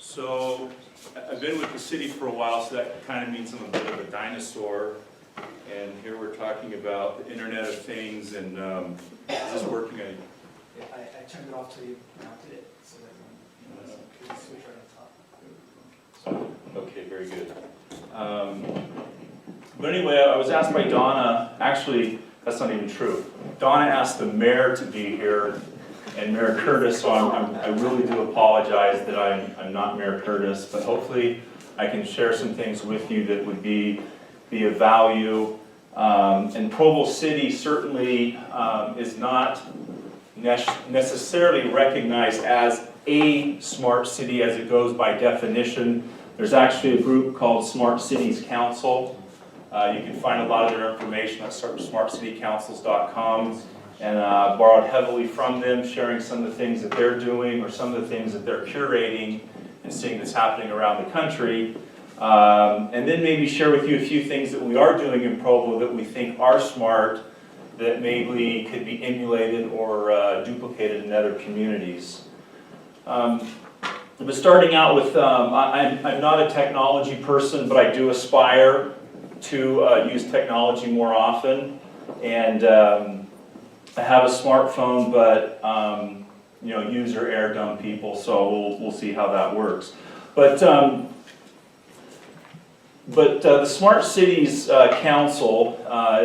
So I've been with the city for a while, so that kind of means I'm a bit of a dinosaur. And here we're talking about the Internet of Things, and is this working? Yeah, I turned it off till you mounted it, so that when you can switch right on top. Okay, very good. But anyway, I was asked by Donna, actually, that's not even true. Donna asked the mayor to be here, and Mayor Curtis, so I really do apologize that I'm not Mayor Curtis, but hopefully I can share some things with you that would be of value. And Provo City certainly is not necessarily recognized as a smart city as it goes by definition. There's actually a group called Smart Cities Council. You can find a lot of their information at smartcitycouncils.com, and borrowed heavily from them, sharing some of the things that they're doing or some of the things that they're curating and seeing that's happening around the country. And then maybe share with you a few things that we are doing in Provo that we think are smart, that maybe could be emulated or duplicated in other communities. But starting out with, I'm not a technology person, but I do aspire to use technology more often. And I have a smartphone, but user air dumb people, so we'll see how that works. But the Smart Cities Council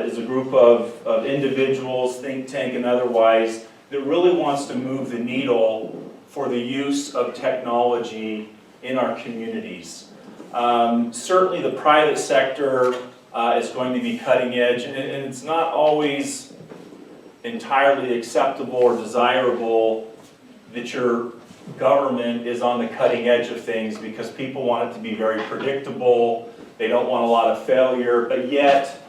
is a group of individuals, think tank and otherwise, that really wants to move the needle for the use of technology in our communities. Certainly the private sector is going to be cutting edge, and it's not always entirely acceptable or desirable that your government is on the cutting edge of things, because people want it to be very predictable. They don't want a lot of failure, but yet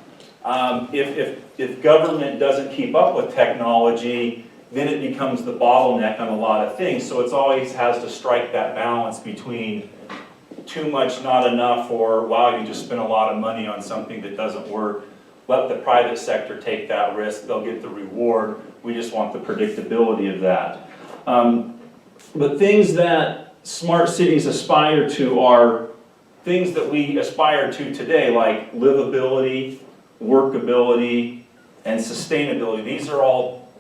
if government doesn't keep up with technology, then it becomes the bottleneck on a lot of things. So it always has to strike that balance between too much, not enough, or wow, you just spent a lot of money on something that doesn't work. Let the private sector take that risk, they'll get the reward. We just want the predictability of that. But things that smart cities aspire to are things that we aspire to today, like livability, workability, and sustainability. These are all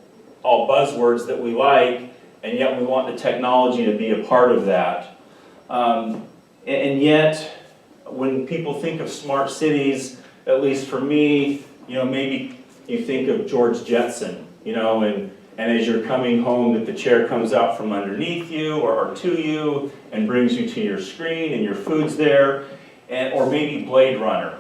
buzzwords that we like, and yet we want the technology to be a part of that. And yet, when people think of smart cities, at least for me, maybe you think of George Jetson, and as you're coming home, that the chair comes out from underneath you or to you and brings you to your screen and your food's there, or maybe Blade Runner,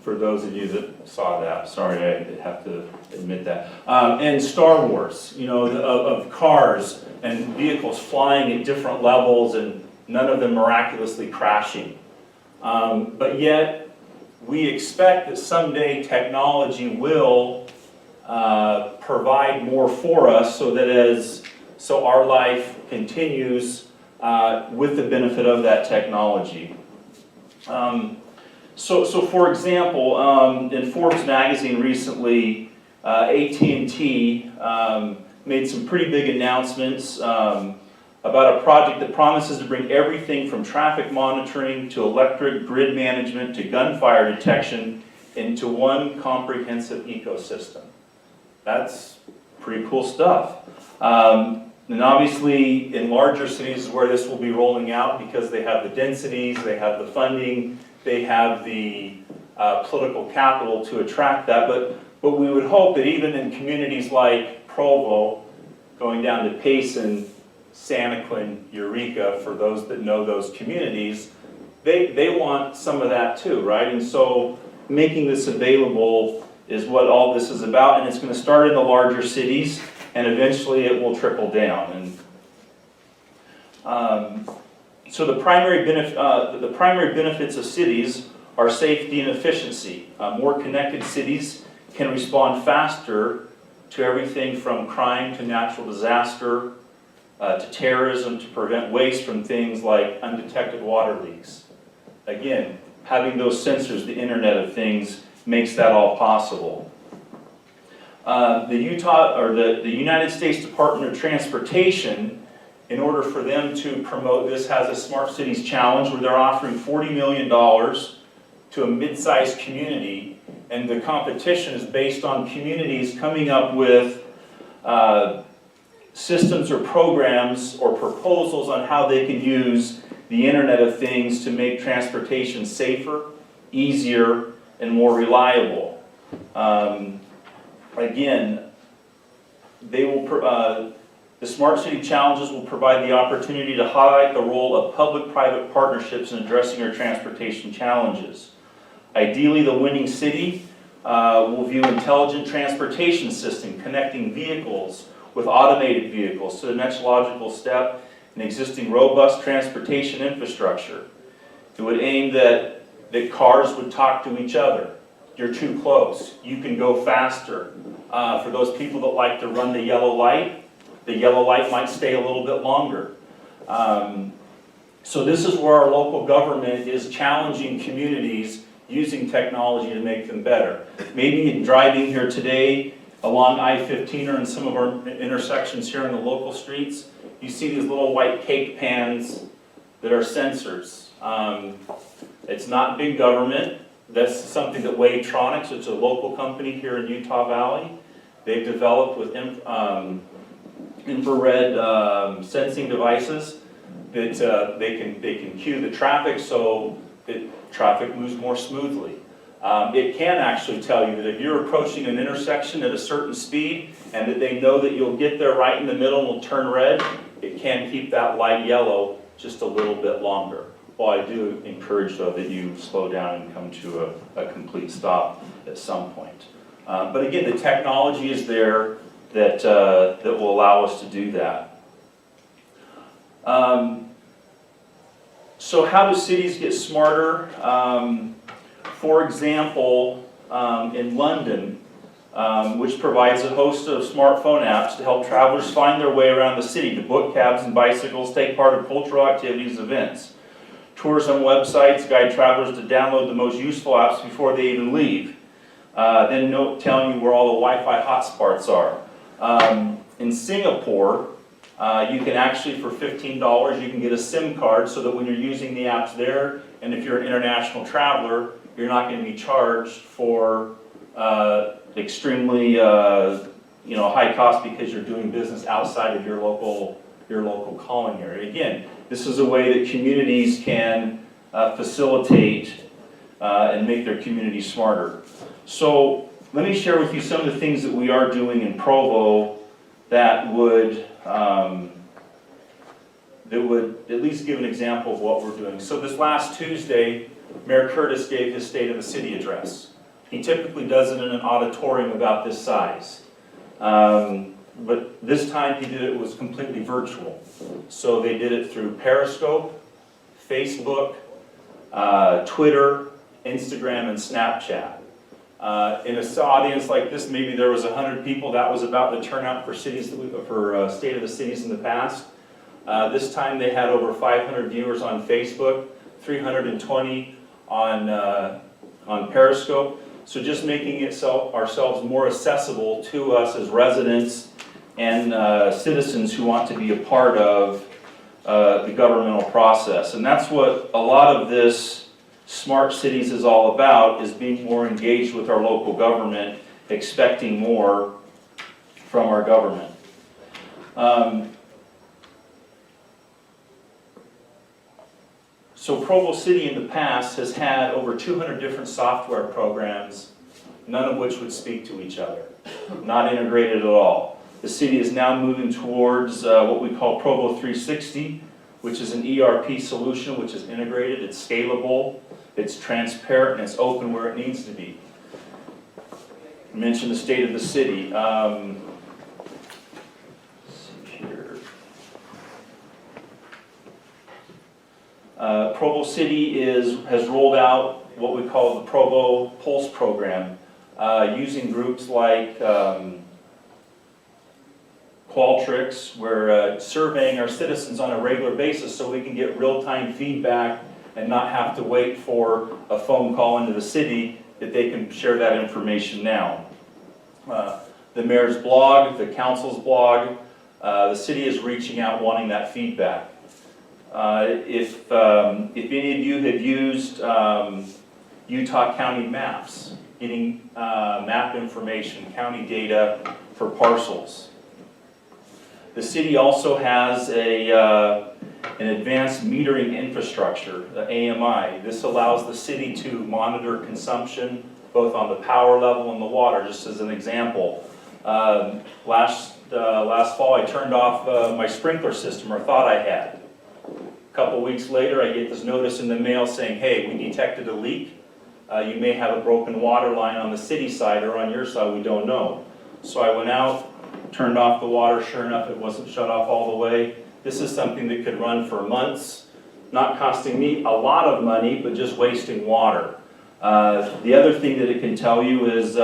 for those of you that saw that. Sorry, I have to admit that. And Star Wars, of cars and vehicles flying at different levels and none of them miraculously crashing. But yet, we expect that someday technology will provide more for us, so our life continues with the benefit of that technology. So for example, in Forbes magazine recently, AT&T made some pretty big announcements about a project that promises to bring everything from traffic monitoring to electric grid management to gunfire detection into one comprehensive ecosystem. That's pretty cool stuff. And obviously in larger cities is where this will be rolling out, because they have the densities, they have the funding, they have the political capital to attract that. But we would hope that even in communities like Provo, going down to Payson, Santaquin, Eureka, for those that know those communities, they want some of that too, right? And so making this available is what all this is about, and it's going to start in the larger cities, and eventually it will trickle down. And so the primary benefits of cities are safety and efficiency. More connected cities can respond faster to everything from crime to natural disaster, to terrorism, to prevent waste from things like undetected water leaks. Again, having those sensors, the Internet of Things, makes that all possible. The United States Department of Transportation in order for them to promote this, has a Smart Cities Challenge where they're offering $40 million to a mid-sized community, and the competition is based on communities coming up with systems or programs or proposals on how they can use the Internet of Things to make transportation safer, easier, and more reliable. Again, they will, the Smart City Challenges will provide the opportunity to highlight the role of public-private partnerships in addressing our transportation challenges. Ideally, the winning city will view intelligent transportation system, connecting vehicles with automated vehicles to the next logical step in existing robust transportation infrastructure. It would aim that cars would talk to each other. You're too close. You can go faster. For those people that like to run the yellow light might stay a little bit longer. So this is where our local government is challenging communities using technology to make them better. Maybe in driving here today along I-15 or in some of our intersections here in the local streets, you see these little white cake pans that are sensors. It's not big government. That's something that Wavetronics, it's a local company here in Utah Valley, they've developed with infrared sensing devices that they can cue the traffic so that traffic moves more smoothly. It can actually tell you that if you're approaching an intersection at a certain speed and that they know that you'll get there right in the middle and will turn red, it can keep that light yellow just a little bit longer. Well, I do encourage, though, that you slow down and come to a complete stop at some point. But again, the technology is there that will allow us to do that. So how do cities get smarter? For example, in London, which provides a host of smartphone apps to help travelers find their way around the city, to book cabs and bicycles, take part in cultural activities, events. Tourism websites guide travelers to download the most useful apps before they even leave. Then telling you where all the Wi-Fi hotspots are. In Singapore, you can actually, for $15, you can get a SIM card so that when you're using the apps there, and if you're an international traveler, you're not going to be charged for extremely high cost because you're doing business outside of your local calling area. Again, this is a way that communities can facilitate and make their communities smarter. So let me share with you some of the things that we are doing in Provo that would at least give an example of what we're doing. So this last Tuesday, Mayor Curtis gave his State of the City address. He typically does it in an auditorium about this size. But this time he did it was completely virtual. So they did it through Periscope, Facebook, Twitter, Instagram, and Snapchat. In an audience like this, maybe there was 100 people. That was about the turnout for cities for State of the Cities in the past. This time they had over 500 viewers on Facebook, 320 on Periscope. So just making ourselves more accessible to us as residents and citizens who want to be a part of the governmental process. And that's what a lot of this Smart Cities is all about, is being more engaged with our local government, expecting more from our government. So Provo City in the past has had over 200 different software programs, none of which would speak to each other, not integrated at all. The city is now moving towards what we call Provo 360, which is an ERP solution which is integrated, it's scalable, it's transparent, and it's open where it needs to be. I mentioned the State of the City. Let's see here. Provo City has rolled out what we call the Provo Pulse program, using groups like Qualtrics. We're surveying our citizens on a regular basis so we can get real-time feedback and not have to wait for a phone call into the city, that they can share that information now. The mayor's blog, the council's blog, The city is reaching out wanting that feedback. If any of you have used Utah County maps, getting map information, county data for parcels. The city also has an advanced metering infrastructure, the AMI. This allows the city to monitor consumption both on the power level and the water, just as an example. Last fall I turned off my sprinkler system, or thought I had. A couple weeks later I get this notice in the mail saying, hey, we detected a leak. You may have a broken water line on the city side or on your side, we don't know. So I went out, turned off the water, sure enough it wasn't shut off all the way. This is something that could run for months, not costing me a lot of money, but just wasting water. The other thing that it can tell you is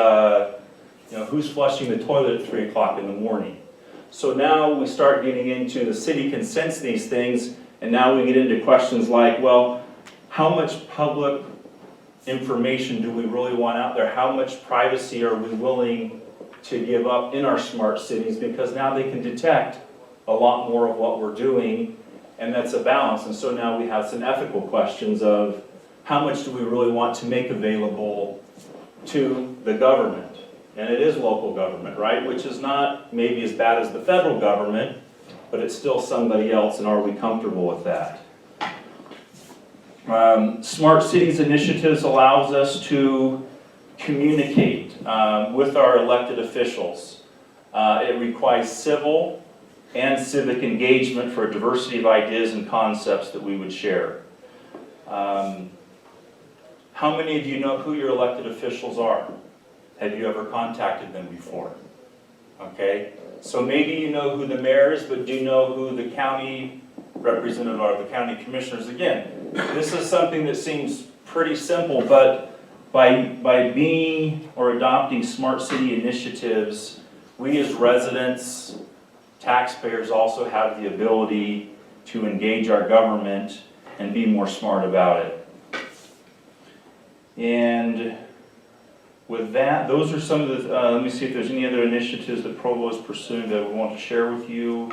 who's flushing the toilet at 3 o'clock in the morning. So now we start getting into, the city can sense these things, and now we get into questions like, well, how much public information do we really want out there? How much privacy are we willing to give up in our smart cities? Because now they can detect a lot more of what we're doing, and that's a balance. And so now we have some ethical questions of how much do we really want to make available to the government? And it is local government, right? Which is not maybe as bad as the federal government, but it's still somebody else, and are we comfortable with that? Smart Cities Initiatives allows us to communicate with our elected officials. It requires civil and civic engagement for a diversity of ideas and concepts that we would share. How many of you know who your elected officials are? Have you ever contacted them before? Okay, so maybe you know who the mayor is, but do you know who the county representative are, the county commissioners? Again, this is something that seems pretty simple, but by being or adopting smart city initiatives, we as residents, taxpayers also have the ability to engage our government and be more smart about it. And with that, those are some of the, let me see if there's any other initiatives that Provo is pursuing that we want to share with you.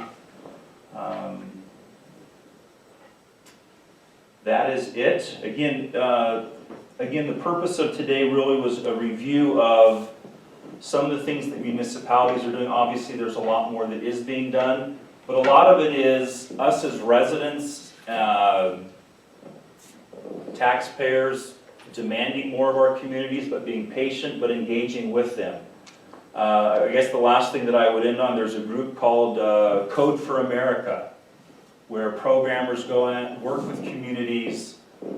That is it. Again, the purpose of today really was a review of some of the things that municipalities are doing. Obviously, there's a lot more that is being done, but a lot of it is us as residents, taxpayers, demanding more of our communities, but being patient, but engaging with them. I guess the last thing that I would end on, there's a group called Code for America, where programmers go in, work with communities,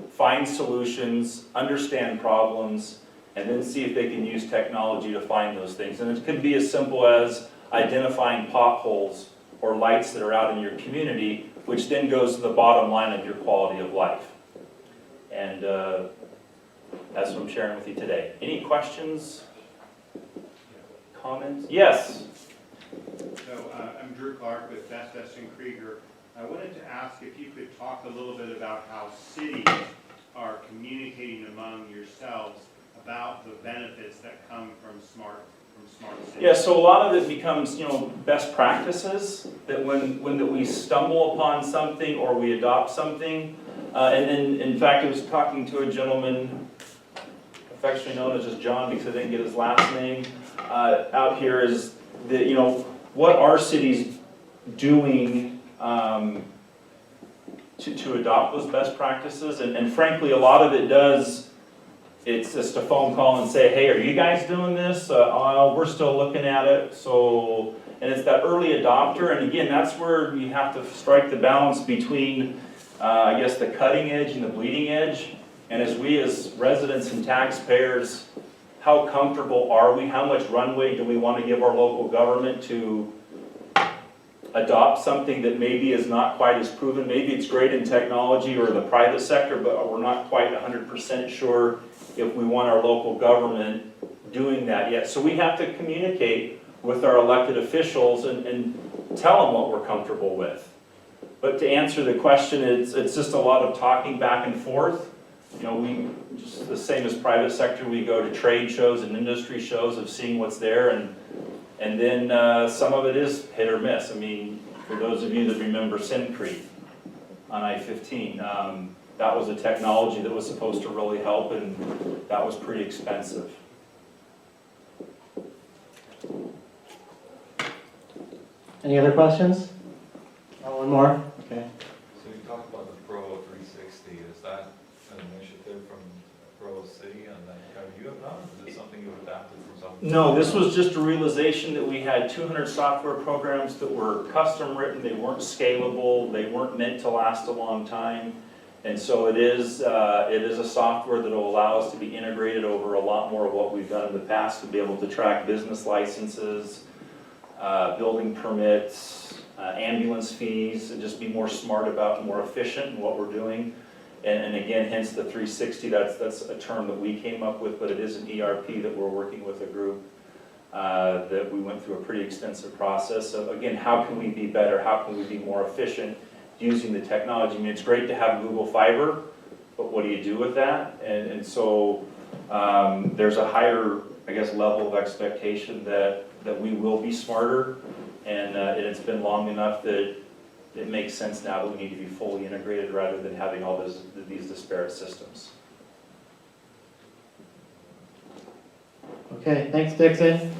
find solutions, understand problems, and then see if they can use technology to find those things. And it can be as simple as identifying potholes or lights that are out in your community, which then goes to the bottom line of your quality of life. And that's what I'm sharing with you today. Any questions? Comments? Yes? So I'm Drew Clark with Best Krieger. I wanted to ask if you could talk a little bit about how cities are communicating among yourselves about the benefits that come from smart cities. Yeah, so a lot of it becomes, best practices, that when we stumble upon something or we adopt something, and in fact I was talking to a gentleman, affectionately known as just John because I didn't get his last name, out here, is that, what are cities doing to adopt those best practices, and frankly a lot of it does, it's just a phone call and say, hey, are you guys doing this? We're still looking at it. So, and it's that early adopter, and again, that's where you have to strike the balance between, I guess, the cutting edge and the bleeding edge. And as we as residents and taxpayers, how comfortable are we? How much runway do we want to give our local government to adopt something that maybe is not quite as proven? Maybe it's great in technology or the private sector, but we're not quite 100% sure if we want our local government doing that yet. So we have to communicate with our elected officials and tell them what we're comfortable with. But to answer the question, it's just a lot of talking back and forth. We just the same as private sector, we go to trade shows and industry shows of seeing what's there, and And then some of it is hit or miss. I mean, for those of you that remember Sin Creek on I-15, that was a technology that was supposed to really help, and that was pretty expensive. Any other questions? One more? Okay. So you talked about the Provo 360, is that an initiative from Provo City and then you have done? Is it something you adapted from something? No, this was just a realization that we had 200 software programs that were custom written, they weren't scalable, they weren't meant to last a long time. And so it is a software that will allow us to be integrated over a lot more of what we've done in the past, to be able to track business licenses, building permits, ambulance fees, and just be more smart about and more efficient in what we're doing. And again, hence the 360, that's a term that we came up with, but it is an ERP that we're working with a group that we went through a pretty extensive process of, again, how can we be better, how can we be more efficient using the technology. I mean, it's great to have Google Fiber, but what do you do with that? And so there's a higher, I guess, level of expectation that we will be smarter, and it's been long enough that it makes sense now that we need to be fully integrated rather than having all these disparate systems. Okay, thanks Dixon.